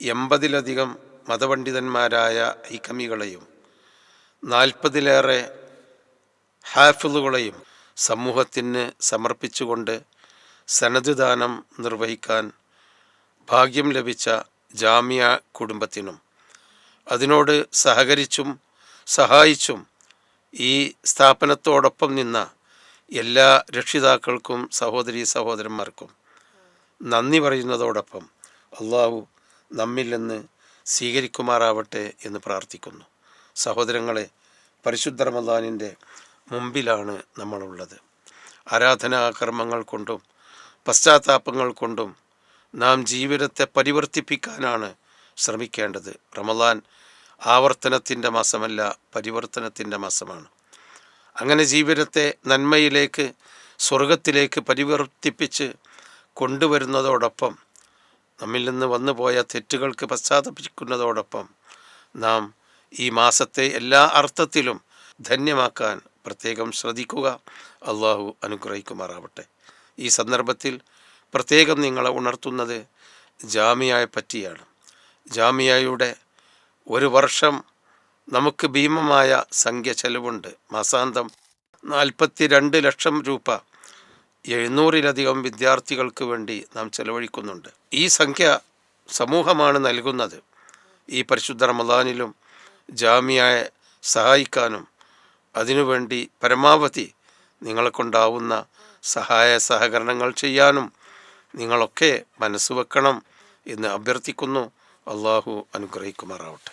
80ലധികം മതപണ്ഡിതന്മാരായ ഹിക്കമികളെയും 40ലേറെ ഹാഫിളുകളെയും സമൂഹത്തിന് സമർപ്പിച്ചുകൊണ്ട് സനദ് ദാനം നിർവഹിക്കാൻ ഭാഗ്യം ലഭിച്ച ജാമിയ കുടുംബത്തിനും അതിനോട് സഹകരിച്ചും സഹായിച്ചും ഈ സ്ഥാപനത്തോടൊപ്പം നിന്ന എല്ലാ രക്ഷിതാക്കൾക്കും സഹോദരീ സഹോദരന്മാർക്കും നന്ദി പറയുന്നതോടൊപ്പം അള്ളാഹു നമ്മിൽ നിന്ന് സ്വീകരിക്കുമാറാവട്ടെ എന്ന് പ്രാർത്ഥിക്കുന്നു. സഹോദരങ്ങളെ, പരിശുദ്ധ റമദാനിൻ്റെ മുമ്പിലാണ് നമ്മളുള്ളത്. ആരാധനാകർമ്മങ്ങൾ കൊണ്ടും പശ്ചാത്താപങ്ങൾ കൊണ്ടും നാം ജീവിതത്തെ പരിവർത്തിപ്പിക്കാനാണ് ശ്രമിക്കേണ്ടത്. റമദാൻ ആവർത്തനത്തിൻ്റെ മാസമല്ല, പരിവർത്തനത്തിൻ്റെ മാസമാണ്. അങ്ങനെ ജീവിതത്തെ നന്മയിലേക്ക്, സ്വർഗത്തിലേക്ക് പരിവർത്തിപ്പിച്ച് കൊണ്ടുവരുന്നതോടൊപ്പം നമ്മിൽ നിന്ന് വന്നുപോയ തെറ്റുകൾക്ക് പശ്ചാത്തപിക്കുന്നതോടൊപ്പം നാം ഈ മാസത്തെ എല്ലാ അർത്ഥത്തിലും ധന്യമാക്കാൻ പ്രത്യേകം ശ്രദ്ധിക്കുക. അള്ളാഹു അനുഗ്രഹിക്കുമാറാവട്ടെ. ഈ സന്ദർഭത്തിൽ പ്രത്യേകം നിങ്ങളെ ഉണർത്തുന്നത് ജാമിയയെ പറ്റിയാണ്. ജാമിയയുടെ ഒരു വർഷം നമുക്ക് ഭീമമായ സംഖ്യ ചെലവുണ്ട്. മാസാന്തം 42 ലക്ഷം രൂപ 700-ലധികം വിദ്യാർത്ഥികൾക്ക് വേണ്ടി നാം ചെലവഴിക്കുന്നുണ്ട്. ഈ സംഖ്യ സമൂഹമാണ് നൽകുന്നത്. ഈ പരിശുദ്ധ റമദാനിലും ജാമിയയെ സഹായിക്കാനും അതിനുവേണ്ടി പരമാവധി നിങ്ങളെ കൊണ്ടാവുന്ന സഹായ സഹകരണങ്ങൾ ചെയ്യാനും നിങ്ങളൊക്കെ മനസ്സ് വെക്കണം എന്ന് അഭ്യർത്ഥിക്കുന്നു. അള്ളാഹു അനുഗ്രഹിക്കുമാറാവട്ടെ.